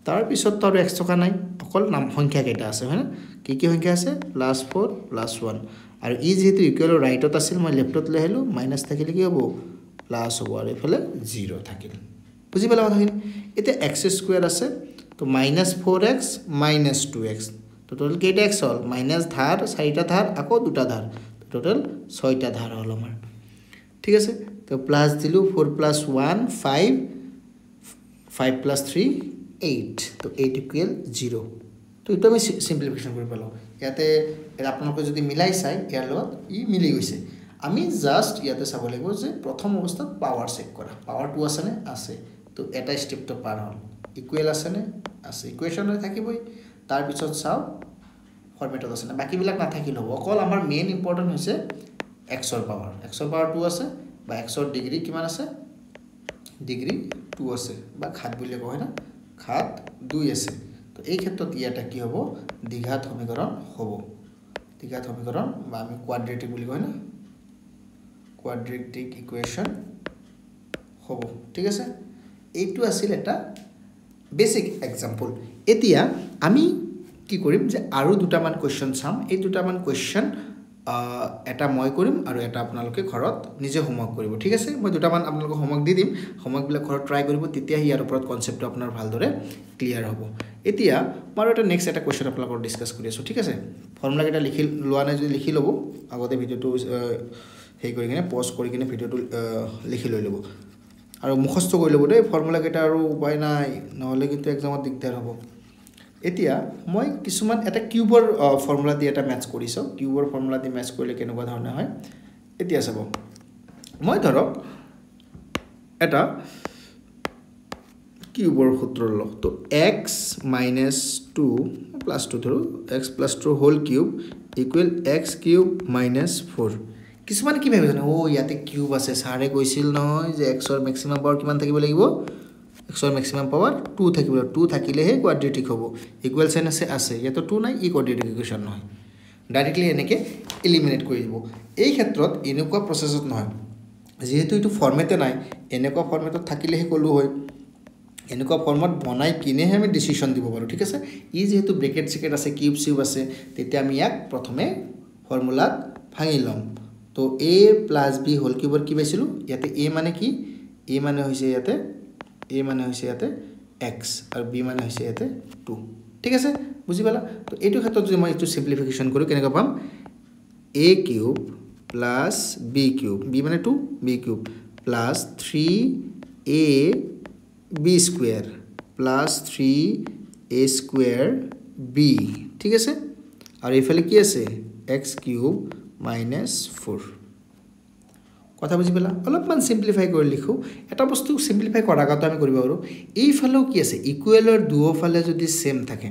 তাৰ পিছত তাৰ x থাকা নাই অকল নাম সংখ্যা কেইটা আছে হয়না কি সংখ্যা আছে +4 +1 আৰু ই যেহেতু ইকুৱেলৰ ৰাইটত আছিল মই লেফটত লৈ আহিলো মাইনাস থাকিলে কি হ'ব প্লাস হ'ব আৰু এফালে 0 থাকিল বুজি পালা কথাখিনি এতিয়া x স্কয়াৰ আছে তো -4x - 2x তো টোটাল কেইটা x হল মাইনাস ধাৰ 4টা ধাৰ আকৌ দুটা ধাৰ টোটাল 6টা ধাৰ হল আমাৰ ঠিক আছে তো প্লাস দিলু 4 + 1 5 5 + 3 8 তো 8 ইকুৱেল 0 তো এটা আমি সিম্পলিফিকেশন কৰি পালো ইয়াতে আপোনালোকে যদি মিলাই চাই ইয়াৰ লগত ই মিলি গৈছে আমি জাস্ট ইয়াতে চাব লাগিব যে প্ৰথম অৱস্থাত পাৱাৰ চেক কৰা পাৱাৰ 2 আছে নে আছে তো এটা স্টেপ তো পাৰ হল ইকুৱেল আছে নে আছে ইকুৱেশনে থাকিবই তাৰ পিছত চাও ফৰমেটত আছে না বাকি বিলাক না থাকিল হ'ব অকল আমাৰ মেইন ইম্পৰ্টেন্ট হৈছে x ৰ পাৱাৰ 2 আছে বা x ৰ ডিগ্ৰী কিমান আছে ডিগ্ৰী 2 আছে বা ঘাত বুলি কয় না ঘাত 2 আছে তো এই ক্ষেত্ৰত ইয়াটা কি হ'ব দ্বিঘাত সমীকৰণ হ'ব দ্বিঘাত সমীকৰণ বা আমি কোৱাড্ৰেটিক বুলি কয় না কোৱাড্ৰেটিক ইকুৱেশন হ'ব ঠিক আছে এইটো আছিল এটা বেসিক एग्जांपल এতিয়া আমি কি কৰিম যে আৰু দুটামান কোৱেশ্চন চাম এই দুটামান কোৱেশ্চন এটা মই কৰিম আৰু এটা আপোনালোকে ঘৰত নিজে হোমৱৰ্ক কৰিব ঠিক আছে মই দুটামান আপোনালোকক হোমৱৰ্ক দি দিম হোমৱৰ্ক বিলাক ঘৰত ট্ৰাই কৰিব তেতিয়া ইয়াৰ ওপৰত কনসেপ্টটো আপোনাৰ ভালদৰে ক্লিয়াৰ হ'ব এতিয়া মই এটা নেক্সট এটা কোৱেশ্চন আপোনালোকৰ ডিসকাস কৰি আছো ঠিক আছে ফৰ্মুলা কেটা লিখি লোৱা নাই যদি লিখি লব আগতে ভিডিওটো হেই কৰি কিনে পজ কৰি কিনে ভিডিওটো লিখি লৈ লব আৰু মুখস্থ কৰি লব দেই ফৰ্মুলা কেটা আৰু উপায় নাই নহলে কিন্তু এক্সামত দিগদাৰ হ'ব এতিয়া মই কিছুমান এটা কিউবৰ ফৰ্মুলা দি এটা ম্যাথছ কৰিছো কিউবৰ ফৰ্মুলা দি ম্যাথছ কৰিলে কেনেকুৱা ধৰণে হয় এতিয়া চাব মই ধৰক এটা কিউবৰ সূত্ৰ লওক তো x - 2 + 2 ধৰো x + 2 whole cube equal x cube - 4 কিছুমান কি ভাবে জানো ও ইয়াতে কিউব আছে সাৰে কৈছিল নহয় যে x ৰ ম্যাক্সিমাম পাৱাৰ কিমান থাকিব লাগিব x ৰ ম্যাক্সিমাম পাৱাৰ 2 থাকিব 2 থাকিলেহে কোৱাড্ৰেটিক হ'ব ইকুৱেল সাইন আছে ইয়াতো 2 নাই ই কোৱাড্ৰেটিক ইকুৱেশন নহয় ডাইৰেক্টলি এনেকে এলিমিনেট কৰি দিব এই ক্ষেত্ৰত এনেকুৱা প্ৰসেছত নহয় যেহেতু এটো ফৰ্মেটে নাই এনেকুৱা ফৰ্মেটত থাকিলেহে কলো হয় এনেকুৱা ফৰ্মত বনাই কিনেহে আমি ডিসিশন দিব পাৰো ঠিক আছে ই যেহেতু ব্ৰেকেট সিকেট আছে কিউব সিউব আছে তেতিয়া আমি ইয়াক প্ৰথমে ফৰ্মুলাত ভাঙি লম তো a + b হোল কিউবৰ কি পাইছিলো ইয়াতে a মানে কি a মানে হৈছে ইয়াতে x আৰু b মানে হৈছে ইয়াতে 2 ঠিক আছে বুজি পালা তো এইটো ক্ষেত্ৰত যদি মই এইটো সিম্পলিফিকেশন কৰো কেনেকৈ পাম a cube + b cube b মানে 2 b cube + 3a b square plus 3a square b ঠিক আছে আৰু ইফালে কি আছে x কিউব -4 কথা বুজি পালা অলপমান সিম্পলিফাই কৰি লিখো এটা বস্তু সিম্পলিফাই কৰাৰ আগতে আমি কৰিব পাৰো এইফালেও কি আছে ইকুৱেলৰ দুয়োফালে যদি সেম থাকে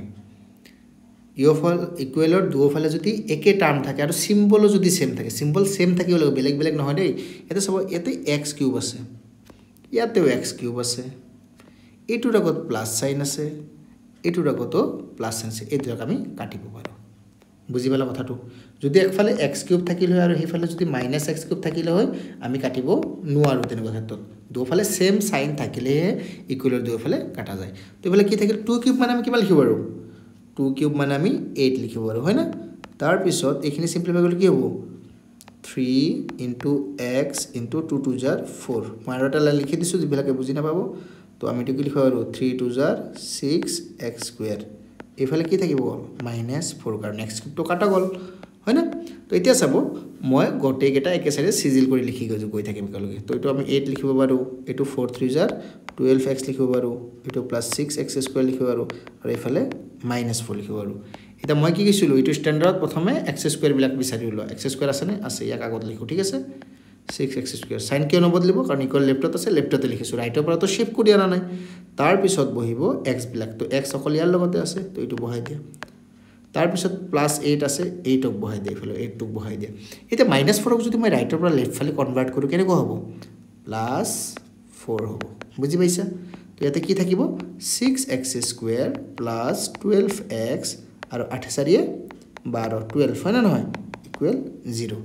ইকুৱেলৰ দুয়োফালে যদি একে টাৰ্ম থাকে আৰু সিম্বলো যদি সেম থাকে সিম্বল সেম থাকিব লাগিব বেলেগ বেলেগ নহয় দেই এটা সব ইয়াতে x কিউব আছে ইয়াতেও x কিউব আছে এটোৰ আগত প্লাস সাইন আছে এটোৰ আগতো প্লাস সাইন আছে এটোক আমি কাটিব পাৰো বুজি পালা কথাটো যদি একফালে x³ থাকিলে আৰু সেইফালে যদি -x³ থাকিলে হয় আমি কাটিব নোৱাৰো তেনেকুৱা ক্ষেত্ৰত দুফালে সেম সাইন থাকিলে ইকুৱেলৰ দুফালে কাটা যায় তো এফালে কি থাকিল 2³ মানে আমি কিবা লিখিব আৰু 2³ মানে আমি 8 লিখিব আৰু হয় না তাৰ পিছত এইখিনি সিম্পলিফাই কৰিলে কি হ'ব 3 into x into 2 to jar 4 মই আৰু এটা লাইন লিখি দিছো যিবিলাকে বুজি নাপাব তো আমি এটো কি লিখিব আৰু 3 to jar 6x square এফালে কি থাকিব -4 কাৰণ x কিউব তো কাটা গল হয় না তো এতিয়া চাব মই গটেই কেটা একে সাইডে সিজিল কৰি লিখি গৈ থাকিম একেলগে তো এটো আমি 8 লিখিব পাৰো এটো 4 3 jar 12x লিখিব পাৰো এটো +6x square লিখিব পাৰো আৰু এফালে -4 লিখিব পাৰো এটা মই কি কৈছিলো এটো স্ট্যান্ডাৰ্ড প্ৰথমে x স্কয়াৰ বিলাক বিচাৰি উলো x স্কয়ার আছে নে আছে ইয়াক আগত লিখো ঠিক আছে 6x স্কয়ার সাইন কিয় নবদলিব কাৰণ ইকুয়াল লেফটত আছে লেফটতে লিখিছো ৰাইটৰ পৰা তো শিফট কৰি আনা নাই তাৰ পিছত বহিব x বিলাক তো x অকল ইয়াৰ লগতে আছে তো এটো বহাই দিয়া তাৰ পিছত +8 আছে 8 ক বহাই দিয়া ফেলো 8 ক বহাই দিয়া এটা -4 ক যদি মই ৰাইটৰ পৰা লেফট ফালে কনভাৰ্ট কৰো কেনেকৈ হ'ব +4 হ'ব বুজি পাইছা তো ইয়াতে কি থাকিব 6x স্কয়ার + 12x আৰু 8 4 12 12 হয় না নহয় ইকুৱেল 0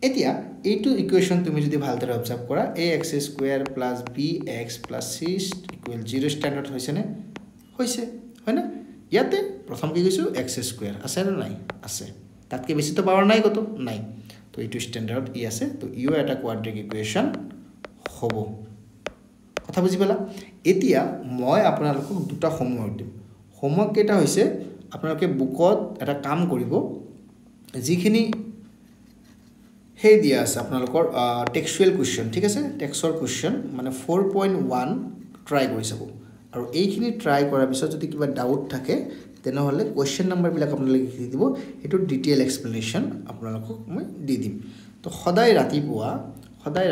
এতিয়া এইটো ইকুৱেচন তুমি যদি ভালদৰে অবজাৰ্ভ কৰা ax square + bx + c equal 0 standard হৈছে নে হৈছে হয় না ইয়াতে প্ৰথম কি কৈছো x স্কয়াৰ আছে না নাই আছে তাতকে বেছি তো পাৱাৰ নাই কত নাই তো এইটো স্ট্যান্ডাৰ্ড ই আছে তো ইও এটা কোয়াড্ৰিক ইকুৱেচন হ'ব কথা বুজি পালা এতিয়া মই আপোনালোকক দুটা হোমৱৰ্ক দিম হোমৱৰ্ক কেটা হৈছে আপোনালোকে বুকত এটা কাম কৰিব যিখিনি হে দিয়া আছে আপোনালোকৰ টেক্সচুৱেল কোৱেশ্চন ঠিক আছে টেক্সৰ কোৱেশ্চন মানে 4.1 ট্ৰাই কৰি চাব আৰু এইখিনি ট্ৰাই কৰাৰ পিছত যদি কিবা ডাউট থাকে তেনেহলে কোৱেশ্চন নম্বৰ বিলাক আপোনালোকে লিখি দিব এটো ডিটেইল এক্সপ্লেনেশন আপোনালোকক মই দি দিম তো সদায়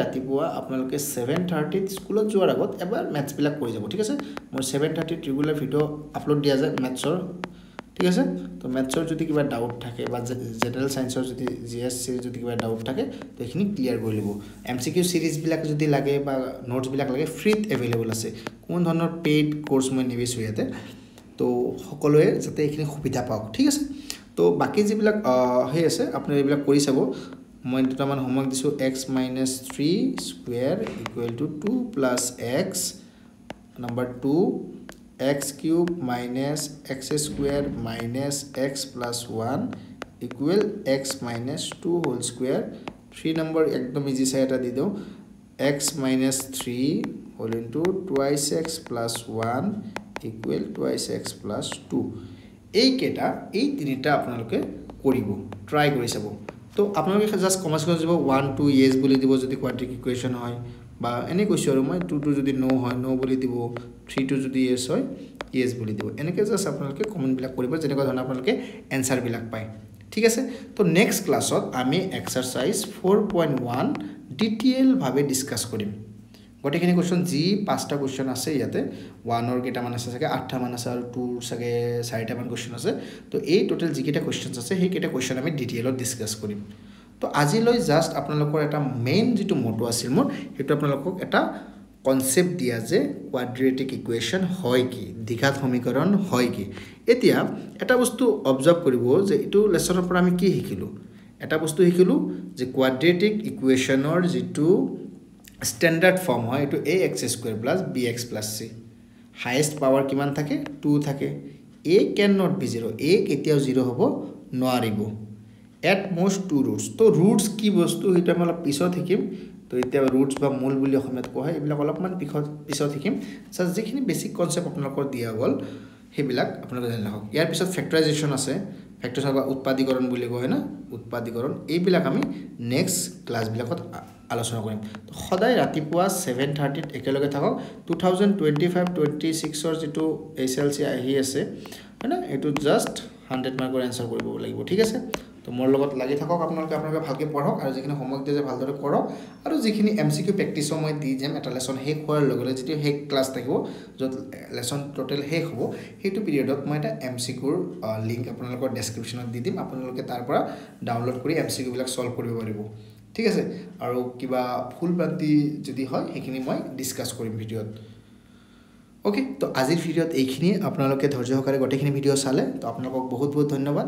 ৰাতিপুৱা আপোনালোকে 7:30 স্কুলত যোৱাৰ আগত এবাৰ ম্যাথছ বিলাক কৰি যাব ঠিক আছে মোৰ 7:30 ৰেগুলাৰ ভিডিও আপলোড দিয়া যায় ম্যাথছৰ ঠিক আছে তো ম্যাথছৰ যদি কিবা ডাউট থাকে বা জেনাৰেল সায়েন্সৰ যদি জিএস সিৰিজ যদি কিবা ডাউট থাকে তো এখিনি ক্লিয়াৰ কৰি লব এমসিকিউ সিৰিজ বিলাক যদি লাগে বা নোটস বিলাক লাগে ফ্ৰীত अवेलेबल আছে কোন ধৰণৰ পেইড কোৰ্স মই নিবিছো ইয়াতে তো সকলোৱে যাতে এখিনি সুবিধা পাওক ঠিক আছে তো বাকি যিবিলাক হে আছে আপুনি এইবিলাক কৰি চাব মই দুটামান হোমৱৰ্ক দিছো x - 3 square = 2 + x number 2 x cube minus x square minus x plus 1 equal x minus 2 whole square 3 number ekdom easy sa eta di do x minus 3 whole into twice x plus 1 equal twice x plus 2 ei keta ei tinita apnaloke koribo try kori sabo to apnaloke just commerce kori dibo 1 2 yes boli dibo jodi quadratic equation hoy বা এনে কৈছো আৰু মই 2 2 যদি নো হয় নো বলি দিব 3 2 যদি yes হয় yes বলি দিব এনেকে জাস্ট আপোনালোকে কমেন্ট বিলাক কৰিব যেনেকৈ ধৰণে আপোনালোকে এনসাৰ বিলাক পায় ঠিক আছে তো নেক্সট ক্লাছত আমি এক্সাৰসাইজ 4.1 ডিটেইল ভাবে ডিসকাস কৰিম গটেখিনি কোৱেশ্চন জি পাঁচটা কোৱেশ্চন আছে ইয়াতে 1 অৰ কেটা মান আছে সাকে 8টা মান আছে আৰু 2 সাকে 4টা মান কোৱেশ্চন আছে তো এই টোটাল জি কেটা কোৱেশ্চনস আছে সেই কেটা কোৱেশ্চন আমি ডিটেইলত ডিসকাস কৰিম তো আজিলৈ জাস্ট আপোনালোকৰ এটা মেইন যেটো মটো আছিল মোৰ হেতু আপোনালোকক এটা কনসেপ্ট দিয়া যে কোয়াড্ৰেটিক ইকুৱেচন হয় কি দ্বিঘাত সমীকৰণ হয় কি এতিয়া এটা বস্তু অবজাৰ্ভ কৰিব যে এটো লেসনৰ পৰা আমি কি শিকিলো এটা বস্তু শিকিলো যে কোয়াড্ৰেটিক ইকুৱেচনৰ যেটো স্ট্যান্ডার্ড ফর্ম হয় এটো ax² + bx + c হাইয়েস্ট পাওয়ার কিমান থাকে 2 থাকে a can not be 0 a কেতিয়াও 0 হ'ব নোৱাৰিব at most 2 roots তো roots কি বস্তু এটা মানে পিছত শিকিম তো এতিয়া roots বা মূল বুলি অসমীয়াত কোৱা হয় এইবিলাক অলপমান পিছত শিকিম জাস্ট যিখিনি বেসিক কনসেপ্ট আপোনালোকৰ দিয়া গল হেবিলাক আপোনালোকে জানি লওক ইয়াৰ পিছত ফ্যাক্টৰাইজেশন আছে ফ্যাক্টৰাইজেশন বা উৎপাদীকৰণ বুলি কয় না উৎপাদীকৰণ এইবিলাক আমি নেক্সট ক্লাস বিলাকত আলোচনা কৰিম তো সদায় ৰাতিপুৱা 7:30 একেলগে থাকক 2025 26 ৰ যেটো এসএলসি আহি আছে হয়না এটো জাস্ট 100 মাৰ্কৰ আনসাৰ কৰিব লাগিব ঠিক আছে তো মোৰ লগত লাগি থাকক আপোনালোকে ভালকে পঢ়ক আৰু যিখিনি হোমৱৰ্ক দিয়ে ভালদৰে কৰক আৰু যিখিনি এমসিকিউ প্ৰেক্টিছ মই দি যেম এটা লেসন শেষ হোৱাৰ লগে লগে যেটো শেষ ক্লাস থাকিব যত লেসন টোটাল শেষ হ'ব হেতু পিৰিয়ডত মই এটা এমসিকিউৰ লিংক আপোনালোকৰ ডেসক্ৰিপচনত দি দিম আপোনালোকে তাৰ পৰা ডাউনলোড কৰি এমসিকিউ বিলাক সলভ কৰিব পাৰিব ঠিক আছে আৰু কিবা ফুল প্ৰান্তি যদি হয় হেখিনি মই ডিসকাস কৰিম ভিডিওত ওকে তো আজিৰ ভিডিওত এইখিনি আপোনালোকে ধৈৰ্য সহকাৰে গটেখিনি ভিডিও চালে তো আপোনালোকক বহুত বহুত ধন্যবাদ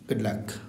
গুড লাক।